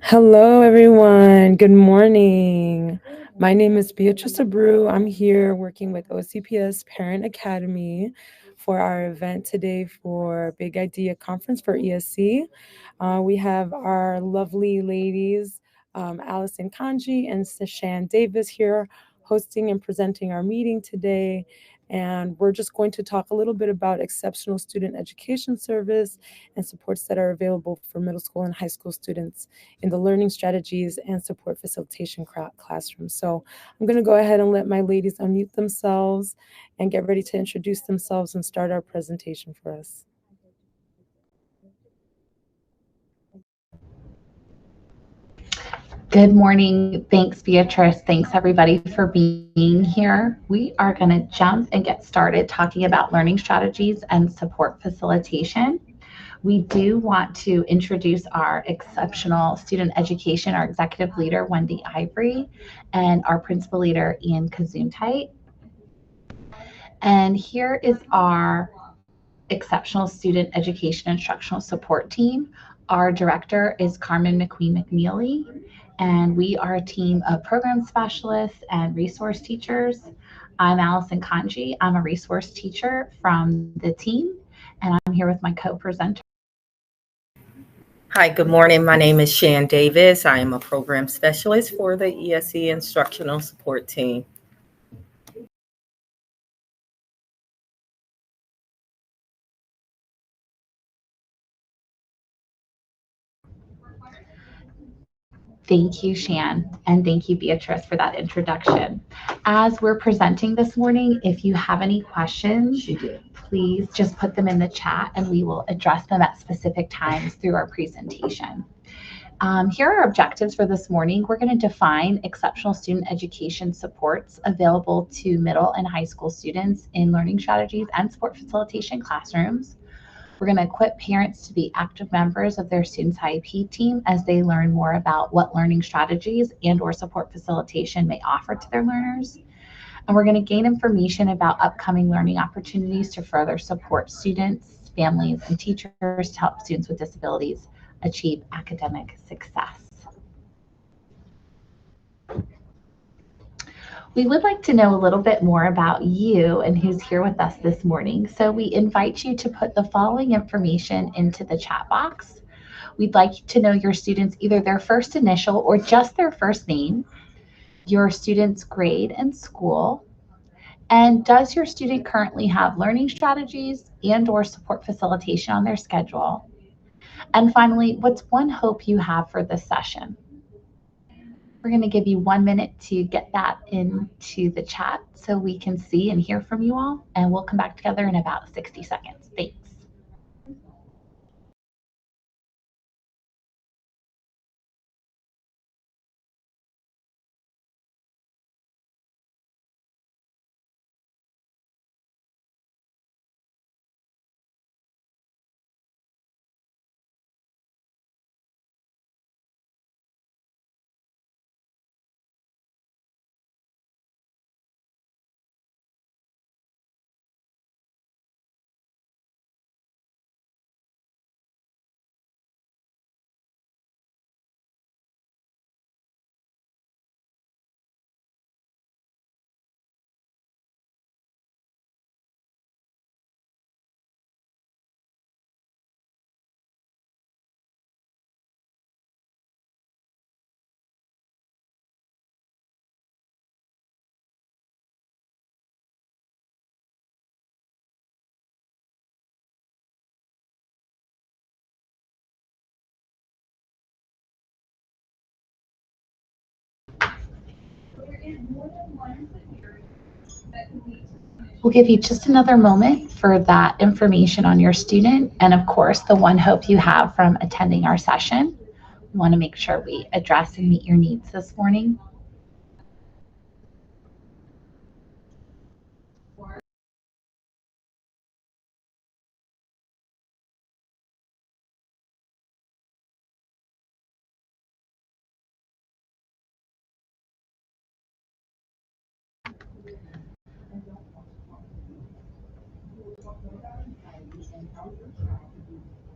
Hello, everyone. Good morning. My name is Beatrice Abreu. I'm here working with OCPS Parent Academy for our event today for Big Idea Conference for ESE. We have our lovely ladies, Allison Kanji and Sashan Davis here hosting and presenting our meeting today. And we're just going to talk a little bit about exceptional student education service and supports that are available for middle school and high school students in the learning strategies and support facilitation classroom. So I'm going to go ahead and let my ladies unmute themselves and get ready to introduce themselves and start our presentation for us. Good morning. Thanks, Beatrice. Thanks, everybody, for being here. We are going to jump and get started talking about learning strategies and support facilitation. We do want to introduce our exceptional student education, our executive leader, Wendy Ivory, and our principal leader, Ian Kazuntite. And here is our exceptional student education instructional support team. Our director is Carmen McQueen-McNeely, and we are a team of program specialists and resource teachers. I'm Allison Kanji. I'm a resource teacher from the team, and I'm here with my co-presenter. Hi, good morning. My name is Shan Davis. I am a program specialist for the ESE instructional support team. Thank you, Shan, and thank you, Beatrice, for that introduction. As we're presenting this morning, if you have any questions, please just put them in the chat and we will address them at specific times through our presentation. Here are our objectives for this morning. We're going to define exceptional student education supports available to middle and high school students in learning strategies and support facilitation classrooms. We're going to equip parents to be active members of their students' IEP team as they learn more about what learning strategies and/or support facilitation may offer to their learners. And we're going to gain information about upcoming learning opportunities to further support students, families, and teachers to help students with disabilities achieve academic success. We would like to know a little bit more about you and who's here with us this morning. So we invite you to put the following information into the chat box. We'd like to know your students, either their first initial or just their first name, your student's grade and school, and does your student currently have learning strategies and/or support facilitation on their schedule? And finally, what's one hope you have for this session? We're going to give you 1 minute to get that into the chat so we can see and hear from you all, and we'll come back together in about 60 seconds. Thanks. We'll give you just another moment for that information on your student and, of course, the one hope you have from attending our session. We want to make sure we address and meet your needs this morning.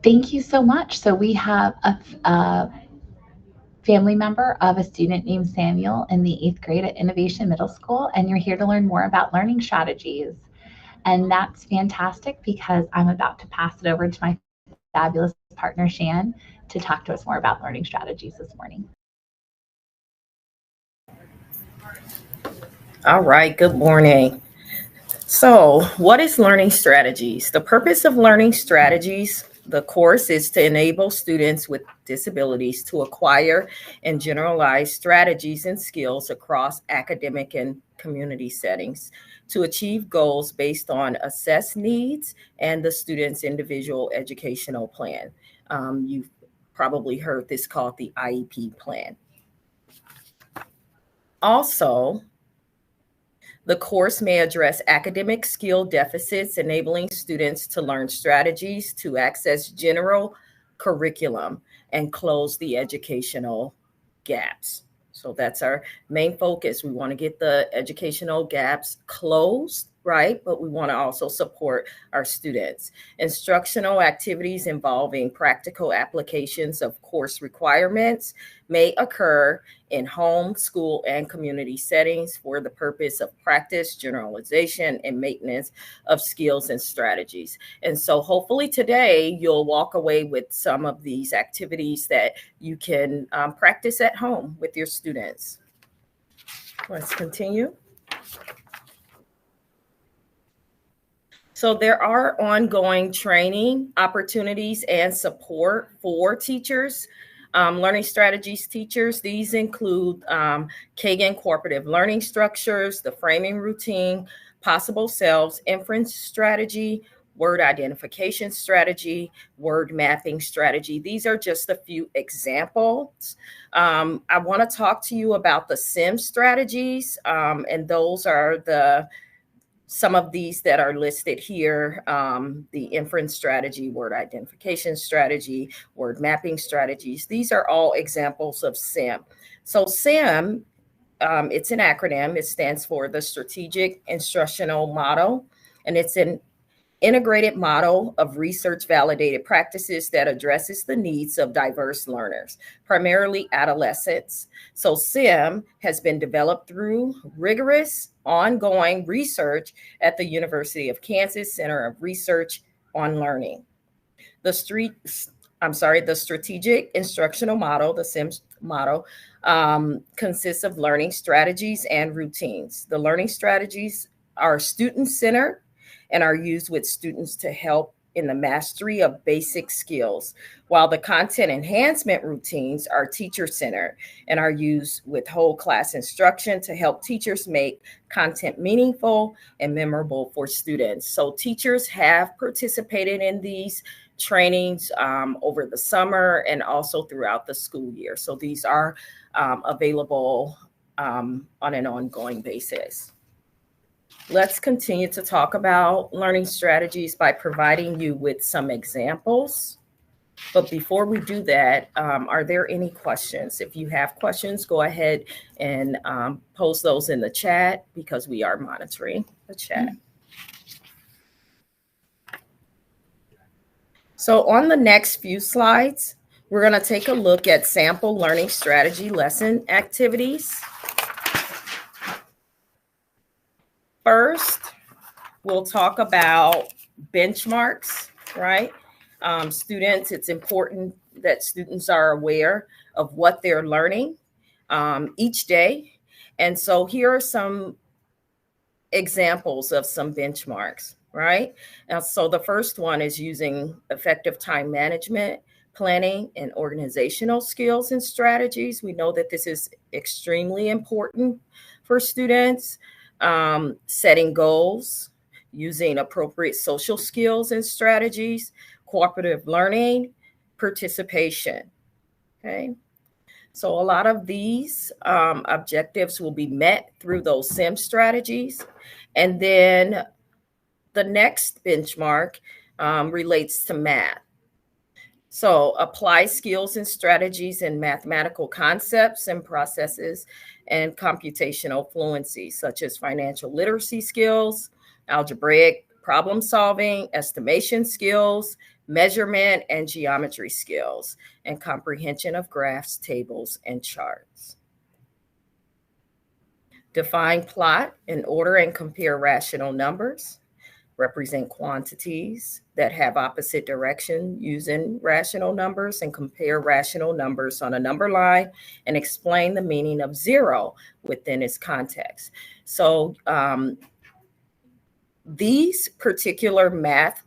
Thank you so much. So we have a family member of a student named Samuel in the 8th grade at Innovation Middle School, and you're here to learn more about learning strategies. And that's fantastic because I'm about to pass it over to my fabulous partner, Shan, to talk to us more about learning strategies this morning. All right, good morning. So, what is learning strategies? The purpose of learning strategies, the course, is to enable students with disabilities to acquire and generalize strategies and skills across academic and community settings to achieve goals based on assessed needs and the student's individual educational plan. You've probably heard this called the IEP plan. Also, the course may address academic skill deficits, enabling students to learn strategies to access general curriculum and close the educational gaps. So that's our main focus. We want to get the educational gaps closed, right? But we want to also support our students. Instructional activities involving practical applications of course requirements may occur in home, school, and community settings for the purpose of practice, generalization, and maintenance of skills and strategies. And so hopefully today you'll walk away with some of these activities that you can practice at home with your students. Let's continue. So there are ongoing training opportunities and support for teachers, learning strategies teachers. These include Kagan cooperative learning structures, the framing routine, possible selves, inference strategy, word identification strategy, word mapping strategy. These are just a few examples. I want to talk to you about the SIM strategies, and those are some of these that are listed here, the inference strategy, word identification strategy, word mapping strategies. These are all examples of SIM. So SIM, it's an acronym. It stands for the Strategic Instructional Model, and it's an integrated model of research validated practices that addresses the needs of diverse learners, primarily adolescents. So SIM has been developed through rigorous ongoing research at the University of Kansas Center of Research on Learning. The strategic instructional model, the SIM model, consists of learning strategies and routines. The learning strategies are student-centered and are used with students to help in the mastery of basic skills, while the content enhancement routines are teacher-centered and are used with whole class instruction to help teachers make content meaningful and memorable for students. So teachers have participated in these trainings over the summer and also throughout the school year. So these are available on an ongoing basis. Let's continue to talk about learning strategies by providing you with some examples. But before we do that, are there any questions? If you have questions, go ahead and post those in the chat because we are monitoring the chat. So on the next few slides, we're going to take a look at sample learning strategy lesson activities. First, we'll talk about benchmarks, right? Students, it's important that students are aware of what they're learning each day. And so here are some examples of some benchmarks, right? Now, so the first one is using effective time management, planning, and organizational skills and strategies. We know that this is extremely important for students. Setting goals, using appropriate social skills and strategies, cooperative learning, participation. Okay. So a lot of these objectives will be met through those SIM strategies. And then the next benchmark relates to math. So apply skills and strategies in mathematical concepts and processes and computational fluency, such as financial literacy skills, algebraic problem solving, estimation skills, measurement and geometry skills, and comprehension of graphs, tables, and charts. Define, plot, and order and compare rational numbers. Represent quantities that have opposite direction using rational numbers, and compare rational numbers on a number line, and explain the meaning of zero within its context. So these particular math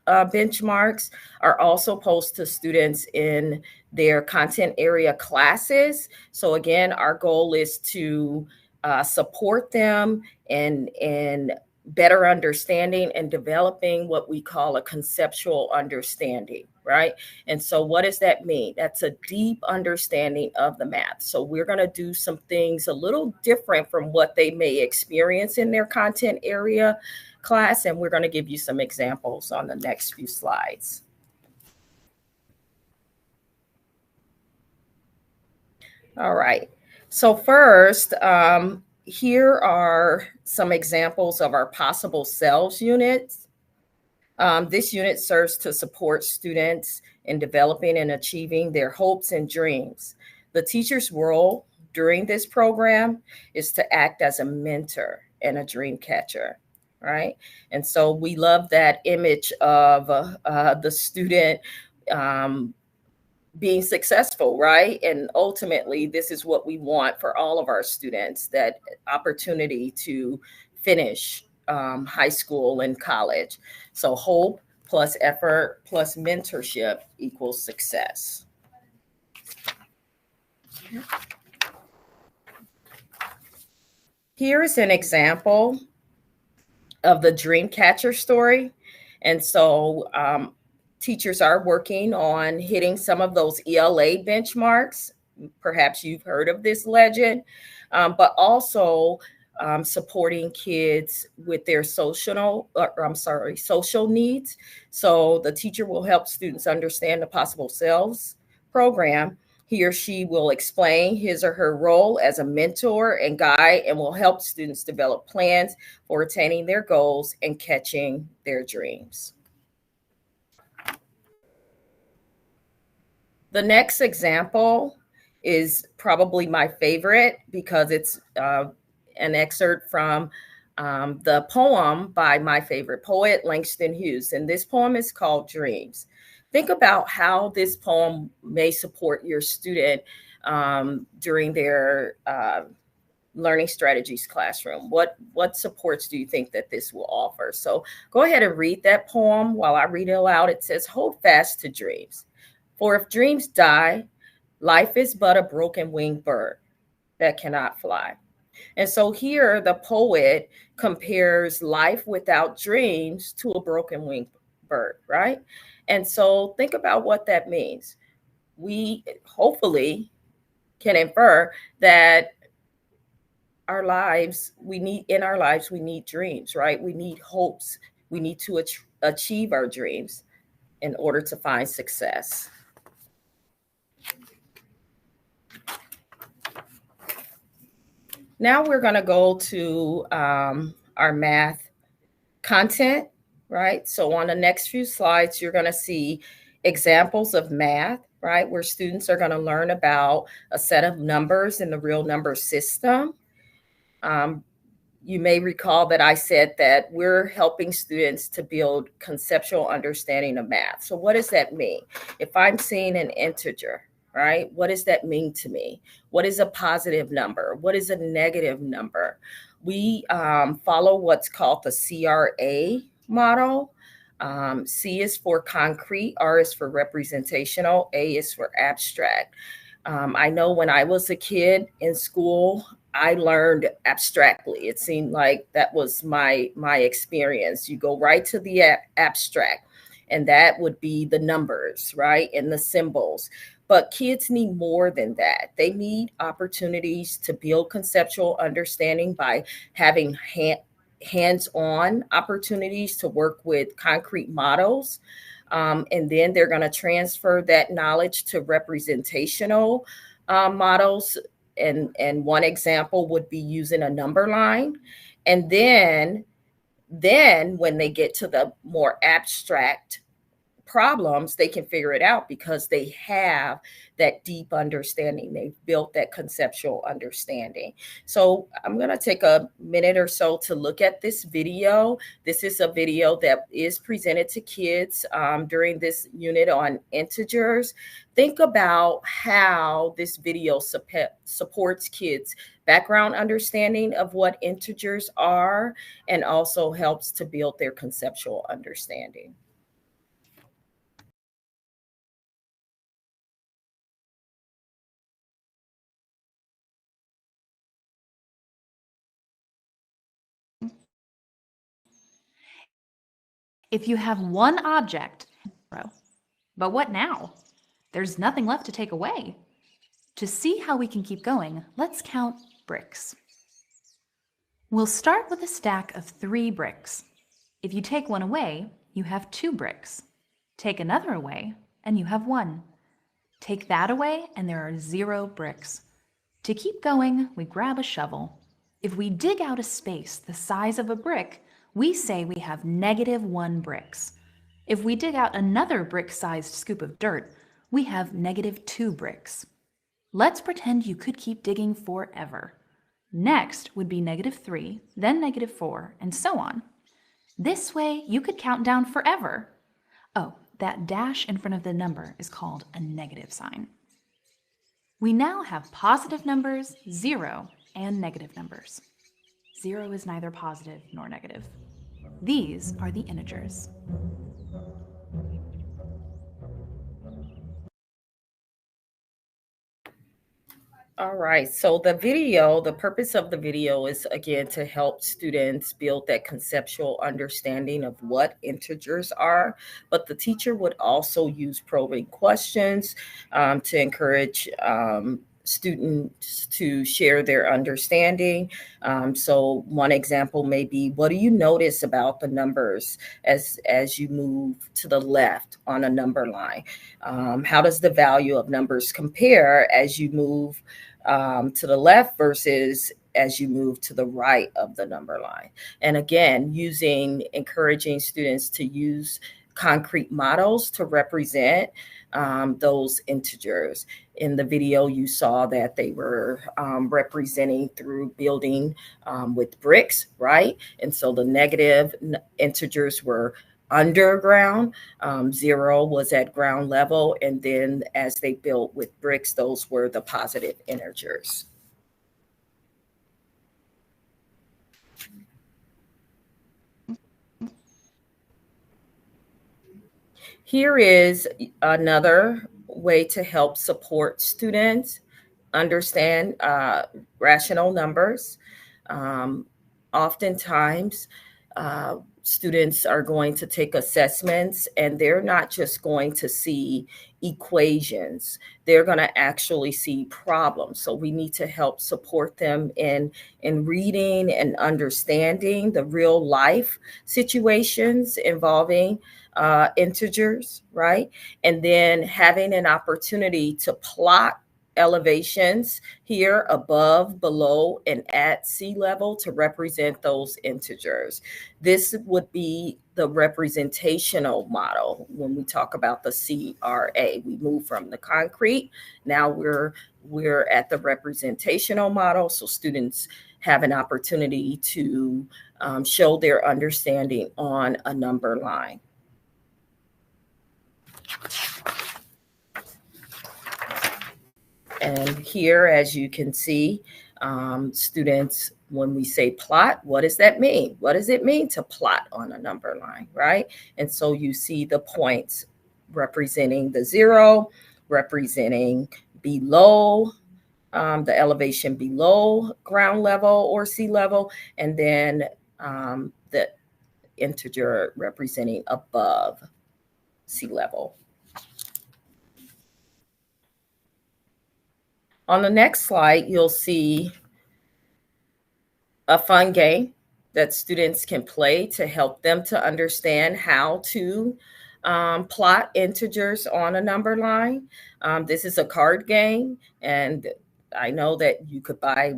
benchmarks are also posted to students in their content area classes. So again, our goal is to support them in better understanding and developing what we call a conceptual understanding, right? And so what does that mean? That's a deep understanding of the math. So we're going to do some things a little different from what they may experience in their content area class, and we're going to give you some examples on the next few slides. All right. So first, here are some examples of our possible selves units. This unit serves to support students in developing and achieving their hopes and dreams. The teacher's role during this program is to act as a mentor and a dream catcher, right? And so we love that image of the student being successful, right? And ultimately, this is what we want for all of our students, that opportunity to finish high school and college. So hope plus effort plus mentorship equals success. Here is an example of the dream catcher story. And so teachers are working on hitting some of those ELA benchmarks. Perhaps you've heard of this legend, but also supporting kids with their social needs. So the teacher will help students understand the possible selves program. He or she will explain his or her role as a mentor and guide, and will help students develop plans for attaining their goals and catching their dreams. The next example is probably my favorite because it's an excerpt from the poem by my favorite poet, Langston Hughes. And this poem is called Dreams. Think about how this poem may support your student during their learning strategies classroom. What supports do you think that this will offer? So go ahead and read that poem while I read it aloud. It says, "Hold fast to dreams. For if dreams die, life is but a broken winged bird that cannot fly." And so here the poet compares life without dreams to a broken winged bird, right? And so think about what that means. We hopefully can infer that we need dreams, right? We need hopes. We need to achieve our dreams in order to find success. Now we're going to go to our math content, right? So on the next few slides, you're going to see examples of math, right? Where students are going to learn about a set of numbers in the real number system. You may recall that I said that we're helping students to build conceptual understanding of math. So what does that mean? If I'm seeing an integer, right? What does that mean to me? What is a positive number? What is a negative number? We follow what's called the CRA model. C is for concrete, R is for representational, A is for abstract. I know when I was a kid in school, I learned abstractly. It seemed like that was my experience. You go right to the abstract, and that would be the numbers, right? And the symbols. But kids need more than that. They need opportunities to build conceptual understanding by having hands-on opportunities to work with concrete models. And then they're going to transfer that knowledge to representational models. And one example would be using a number line. And then when they get to the more abstract problems, they can figure it out because they have that deep understanding. They've built that conceptual understanding. So I'm going to take a minute or so to look at this video. This is a video that is presented to kids during this unit on integers. Think about how this video supports kids' background understanding of what integers are, and also helps to build their conceptual understanding. If you have one object, but what now? There's nothing left to take away. To see how we can keep going, let's count bricks. We'll start with a stack of 3 bricks. If you take one away, you have 2 bricks. Take another away, and you have 1. Take that away, and there are 0 bricks. To keep going, we grab a shovel. If we dig out a space the size of a brick, we say we have -1 bricks. If we dig out another brick-sized scoop of dirt, we have -2 bricks. Let's pretend you could keep digging forever. Next would be -3, then -4, and so on. This way, you could count down forever. Oh, that dash in front of the number is called a negative sign. We now have positive numbers, 0, and negative numbers. 0 is neither positive nor negative. These are the integers. All right, so the purpose of the video is, again, to help students build that conceptual understanding of what integers are, but the teacher would also use probing questions to encourage students to share their understanding. So one example may be, what do you notice about the numbers as you move to the left on a number line? How does the value of numbers compare as you move to the left versus as you move to the right of the number line? And again, encouraging students to use concrete models to represent those integers. In the video, you saw that they were representing through building with bricks, right? And so the negative integers were underground, 0 was at ground level, and then as they built with bricks, those were the positive integers. Here is another way to help support students understand rational numbers. Oftentimes, students are going to take assessments, and they're not just going to see equations. They're going to actually see problems. So we need to help support them in reading and understanding the real life situations involving integers, right? And then having an opportunity to plot elevations here above, below, and at sea level to represent those integers. This would be the representational model. When we talk about the CRA, we move from the concrete. Now we're at the representational model. So students have an opportunity to show their understanding on a number line. And here, as you can see, students, when we say plot, what does that mean? What does it mean to plot on a number line, right? And so you see the points representing the 0, representing below, the elevation below ground level or sea level, and then the integer representing above sea level. On the next slide, you'll see a fun game that students can play to help them to understand how to plot integers on a number line. This is a card game, and I know that you could buy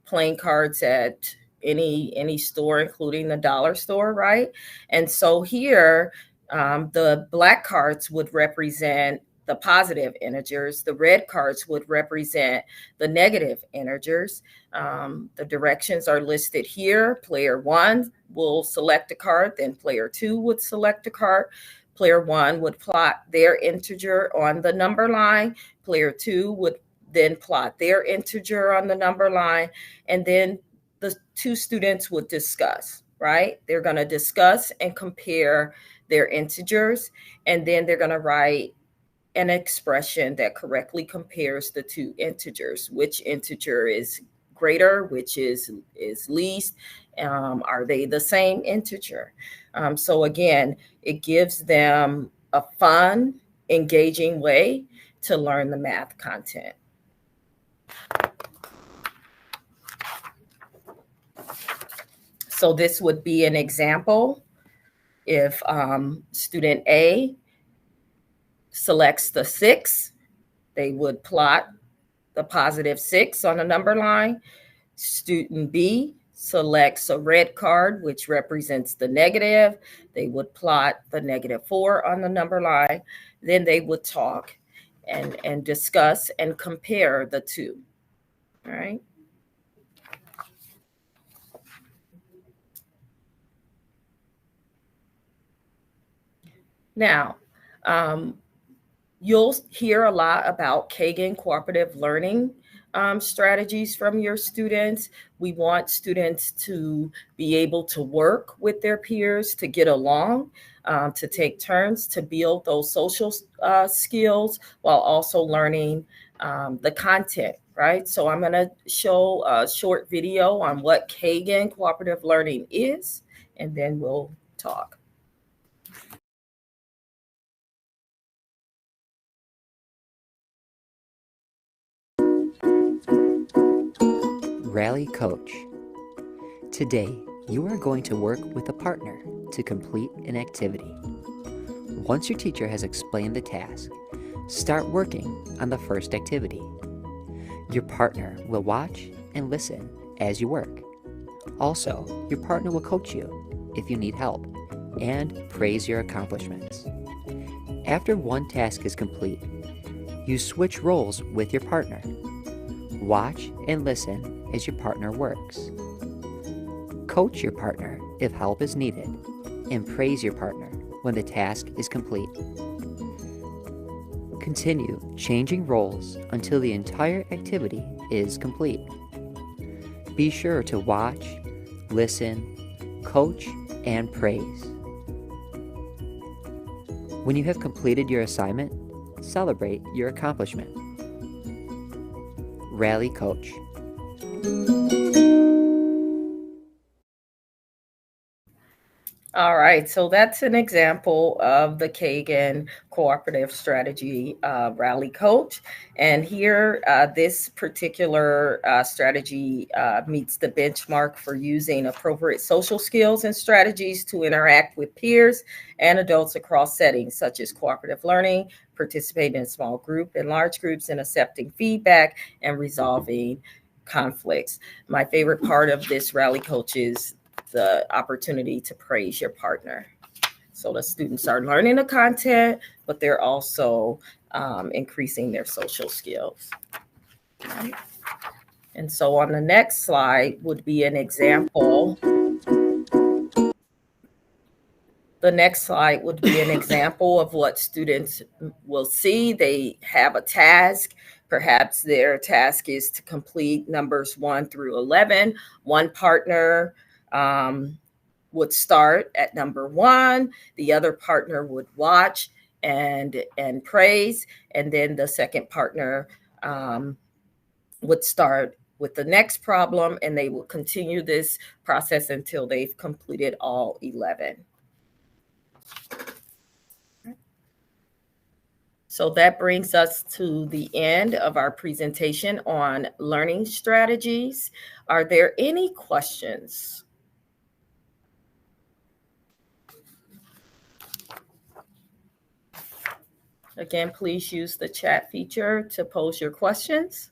playing cards at any store, including the dollar store, right? And so here, The black cards would represent the positive integers. The red cards would represent the negative integers. The directions are listed here. Player 1 will select a card, then player 2 would select a card. Player 1 would plot their integer on the number line. Player 2 would then plot their integer on the number line. And then the two students would discuss, right? They're going to discuss and compare their integers, and then they're going to write an expression that correctly compares the two integers. Which integer is greater, which is least? Are they the same integer? So again, it gives them a fun, engaging way to learn the math content. So this would be an example. If student A selects the 6, they would plot the positive 6 on a number line. Student B selects a red card, which represents the negative. They would plot the -4 on the number line. Then they would talk and discuss and compare the two. All right. Now, you'll hear a lot about Kagan cooperative learning strategies from your students. We want students to be able to work with their peers, to get along, to take turns, to build those social skills while also learning the content, right? So I'm going to show a short video on what Kagan cooperative learning is, and then we'll talk. Rally Coach. Today, you are going to work with a partner to complete an activity. Once your teacher has explained the task, start working on the first activity. Your partner will watch and listen as you work. Also, your partner will coach you if you need help and praise your accomplishments. After one task is complete, you switch roles with your partner. Watch and listen as your partner works. Coach your partner if help is needed, and praise your partner when the task is complete. Continue changing roles until the entire activity is complete. Be sure to watch, listen, coach, and praise. When you have completed your assignment, celebrate your accomplishment. Rally Coach. All right, so that's an example of the Kagan Cooperative Strategy Rally Coach. And here, this particular strategy meets the benchmark for using appropriate social skills and strategies to interact with peers and adults across settings, such as cooperative learning, participating in small group and large groups, and accepting feedback and resolving conflicts. My favorite part of this Rally Coach is the opportunity to praise your partner. So the students are learning the content, but they're also increasing their social skills. Right? And so on the next slide would be an example. The next slide would be an example of what students will see. They have a task. Perhaps their task is to complete numbers 1 through 11. One partner would start at number 1. The other partner would watch and praise. And then the second partner would start with the next problem, and they will continue this process until they've completed all 11. So that brings us to the end of our presentation on learning strategies. Are there any questions? Again, please use the chat feature to pose your questions.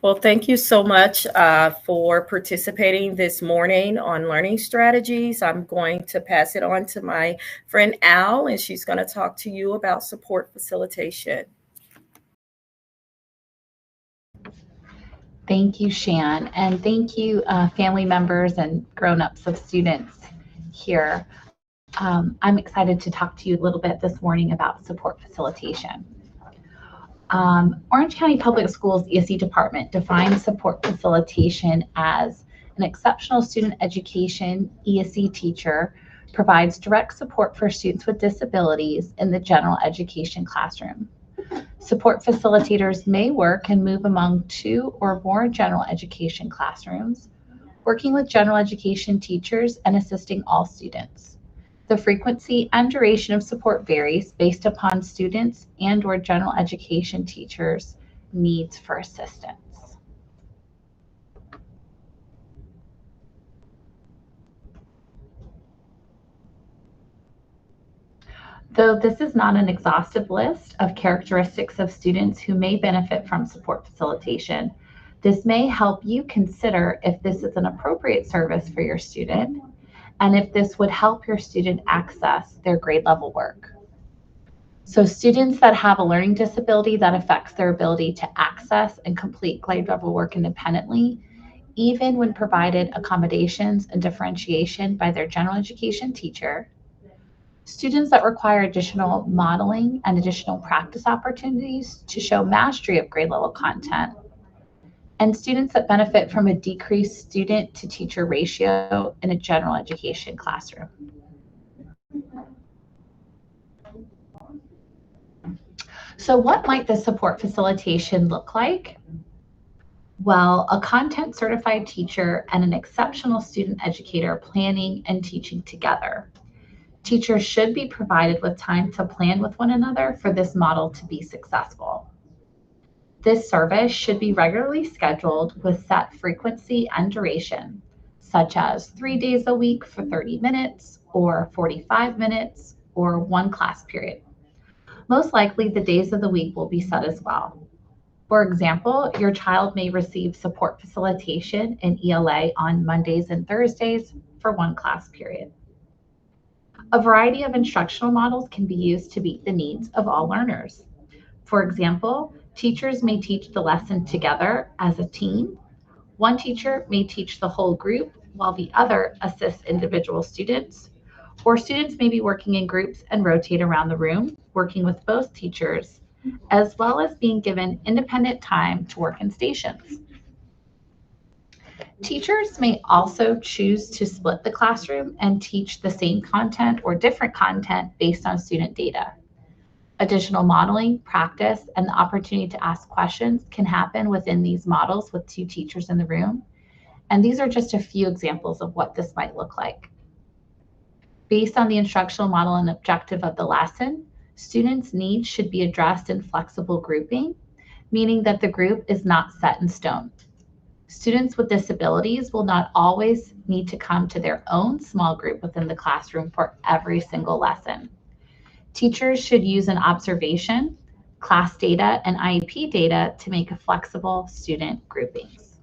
Well, thank you so much for participating this morning on learning strategies. I'm going to pass it on to my friend Al, and she's going to talk to you about support facilitation. Thank you, Shan, and thank you, family members and grown-ups of students here. I'm excited to talk to you a little bit this morning about support facilitation. Orange County Public Schools ESE Department defines support facilitation as an exceptional student education ESE teacher provides direct support for students with disabilities in the general education classroom. Support facilitators may work and move among 2 or more general education classrooms, working with general education teachers and assisting all students. The frequency and duration of support varies based upon students and/or general education teachers' needs for assistance. Though this is not an exhaustive list of characteristics of students who may benefit from support facilitation, this may help you consider if this is an appropriate service for your student and if this would help your student access their grade level work. So students that have a learning disability that affects their ability to access and complete grade level work independently, even when provided accommodations and differentiation by their general education teacher, students that require additional modeling and additional practice opportunities to show mastery of grade level content, and students that benefit from a decreased student to teacher ratio in a general education classroom. So what might the support facilitation look like? Well, a content certified teacher and an exceptional student educator planning and teaching together. Teachers should be provided with time to plan with one another for this model to be successful. This service should be regularly scheduled with set frequency and duration, such as 3 days a week for 30 minutes or 45 minutes or 1 class period. Most likely the days of the week will be set as well. For example, your child may receive support facilitation in ELA on Mondays and Thursdays for 1 class period. A variety of instructional models can be used to meet the needs of all learners. For example, teachers may teach the lesson together as a team. One teacher may teach the whole group while the other assists individual students, or students may be working in groups and rotate around the room, working with both teachers, as well as being given independent time to work in stations. Teachers may also choose to split the classroom and teach the same content or different content based on student data. Additional modeling, practice, and the opportunity to ask questions can happen within these models with 2 teachers in the room. And these are just a few examples of what this might look like. Based on the instructional model and objective of the lesson, students' needs should be addressed in flexible grouping, meaning that the group is not set in stone. Students with disabilities will not always need to come to their own small group within the classroom for every single lesson. Teachers should use an observation, class data, and IEP data to make a flexible student groupings.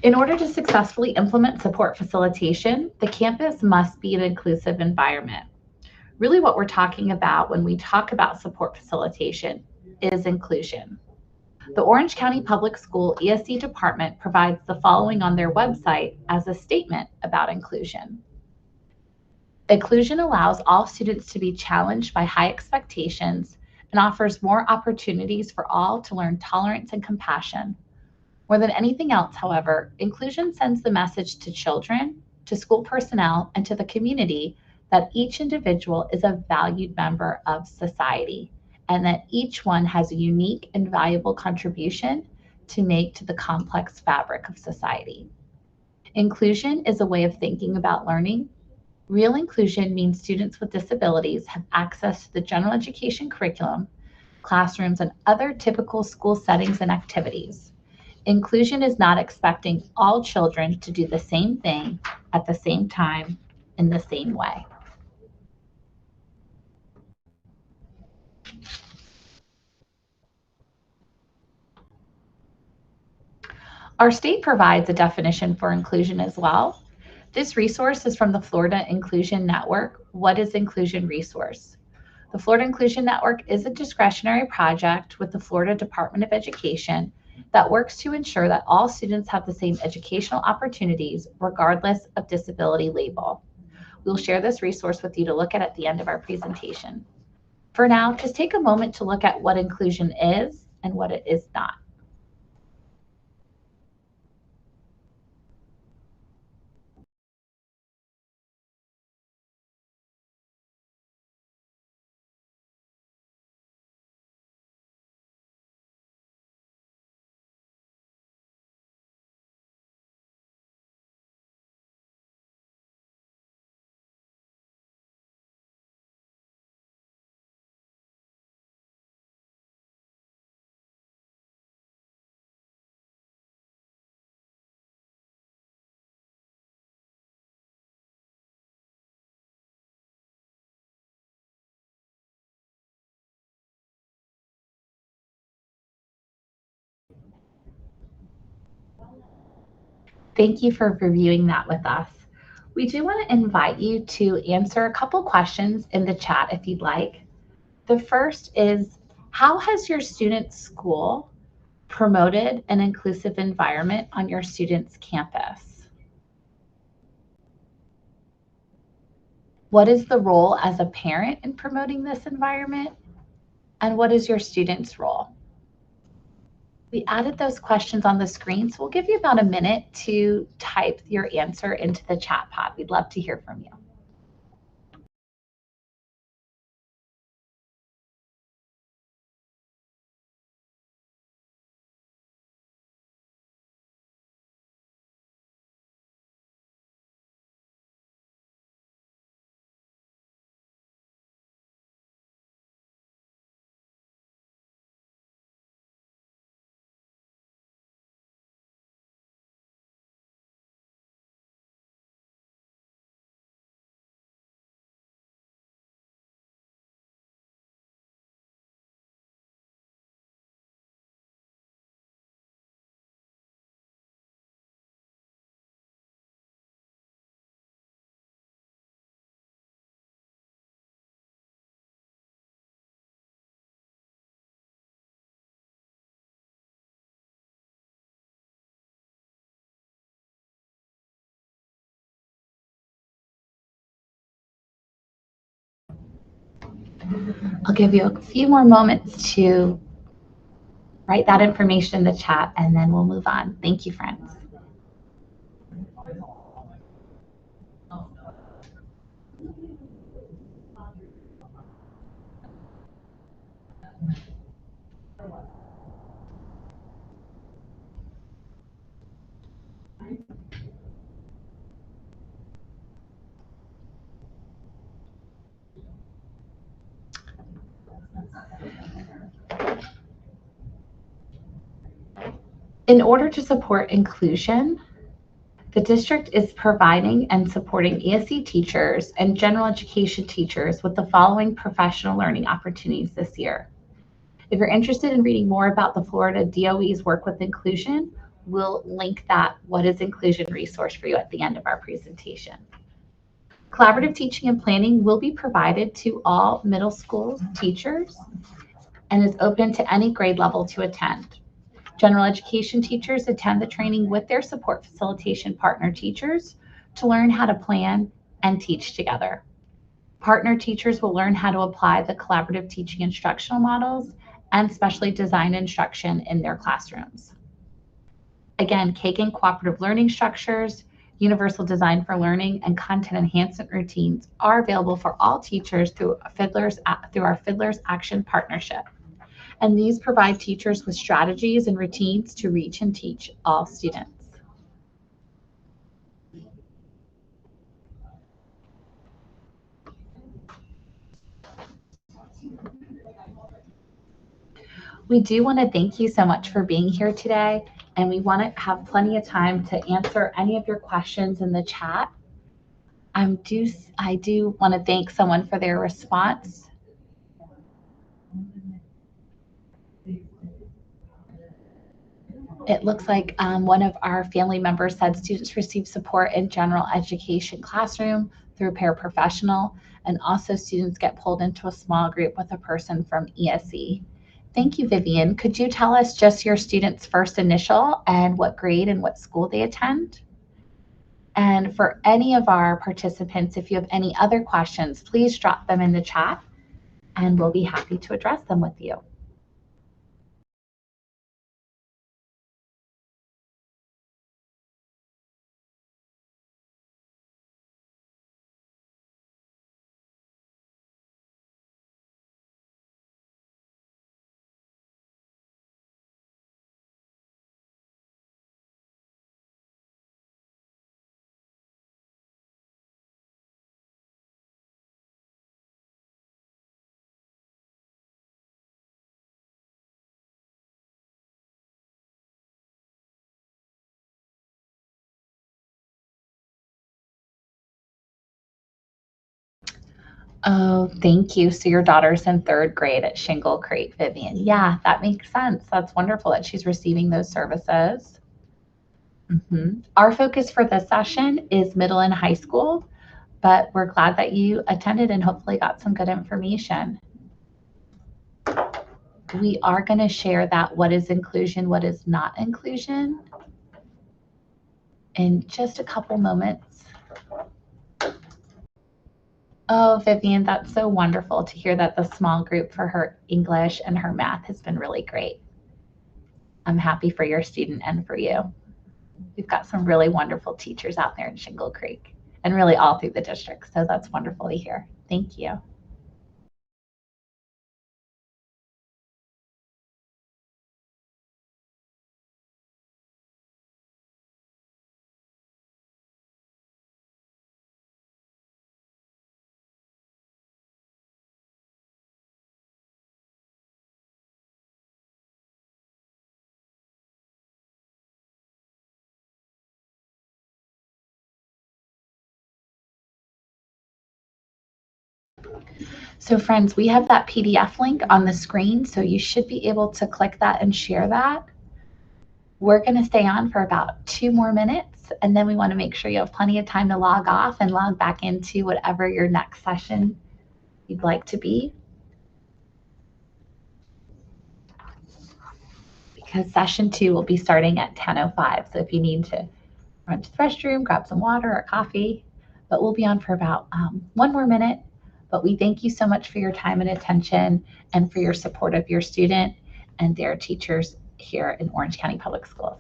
In order to successfully implement support facilitation, the campus must be an inclusive environment. Really what we're talking about when we talk about support facilitation is inclusion. The Orange County Public School ESE Department provides the following on their website as a statement about inclusion. Inclusion allows all students to be challenged by high expectations and offers more opportunities for all to learn tolerance and compassion. More than anything else, however, inclusion sends the message to children, to school personnel, and to the community that each individual is a valued member of society and that each one has a unique and valuable contribution to make to the complex fabric of society. Inclusion is a way of thinking about learning. Real inclusion means students with disabilities have access to the general education curriculum, classrooms, and other typical school settings and activities. Inclusion is not expecting all children to do the same thing at the same time in the same way. Our state provides a definition for inclusion as well. This resource is from the Florida Inclusion Network. What is Inclusion Resource? The Florida Inclusion Network is a discretionary project with the Florida Department of Education that works to ensure that all students have the same educational opportunities regardless of disability label. We'll share this resource with you to look at the end of our presentation. For now, just take a moment to look at what inclusion is and what it is not. Thank you for reviewing that with us. We do want to invite you to answer a couple questions in the chat if you'd like. The first is, how has your student's school promoted an inclusive environment on your student's campus? What is the role as a parent in promoting this environment? And what is your student's role? We added those questions on the screen, so we'll give you about a minute to type your answer into the chat pod. We'd love to hear from you. I'll give you a few more moments to write that information in the chat, and then we'll move on. Thank you, friends. In order to support inclusion, the district is providing and supporting ESE teachers and general education teachers with the following professional learning opportunities this year. If you're interested in reading more about the Florida DOE's work with inclusion, we'll link that What is Inclusion resource for you at the end of our presentation. Collaborative teaching and planning will be provided to all middle school teachers and is open to any grade level to attend. General education teachers attend the training with their support facilitation partner teachers to learn how to plan and teach together. Partner teachers will learn how to apply the collaborative teaching instructional models and specially designed instruction in their classrooms. Again, CAKE and cooperative learning structures, universal design for learning, and content enhancement routines are available for all teachers through our Fiddler's Action partnership. And these provide teachers with strategies and routines to reach and teach all students. We do want to thank you so much for being here today, and we want to have plenty of time to answer any of your questions in the chat. I do want to thank someone for their response. It looks like one of our family members said students receive support in general education classroom through a paraprofessional, and also students get pulled into a small group with a person from ESE. Thank you, Vivian. Could you tell us just your student's first initial and what grade and what school they attend? And for any of our participants, if you have any other questions, please drop them in the chat and we'll be happy to address them with you. Oh, thank you. So your daughter's in third grade at Shingle Creek, Vivian. Yeah, that makes sense. That's wonderful that she's receiving those services. Our focus for this session is middle and high school, but we're glad that you attended and hopefully got some good information. We are going to share that what is inclusion, what is not inclusion in just a couple moments. Oh, Vivian, that's so wonderful to hear that the small group for her English and her math has been really great. I'm happy for your student and for you. We've got some really wonderful teachers out there in Shingle Creek and really all through the district. So that's wonderful to hear. Thank you. So friends, we have that PDF link on the screen, so you should be able to click that and share that. We're going to stay on for about 2 more minutes, and then we want to make sure you have plenty of time to log off and log back into whatever your next session you'd like to be. Because session 2 will be starting at 10:05, so if you need to run to the restroom, grab some water or coffee, but we'll be on for about 1 more minute. But we thank you so much for your time and attention and for your support of your student and their teachers here in Orange County Public Schools.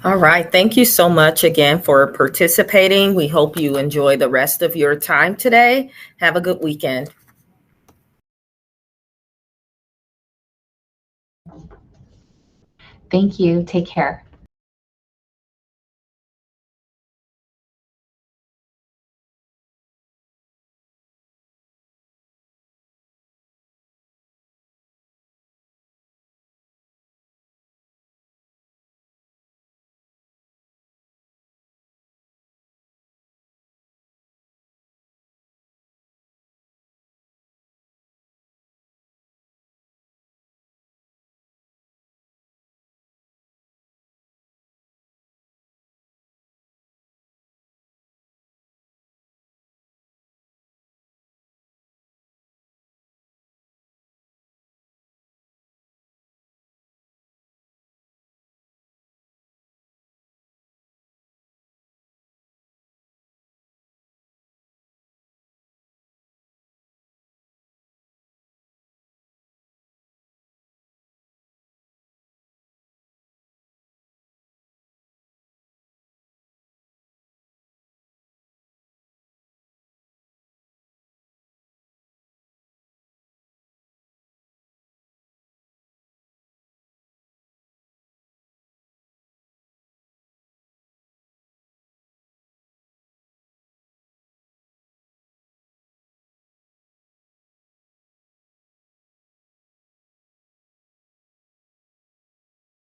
All right. Thank you so much again for participating. We hope you enjoy the rest of your time today. Have a good weekend. Thank you. Take care.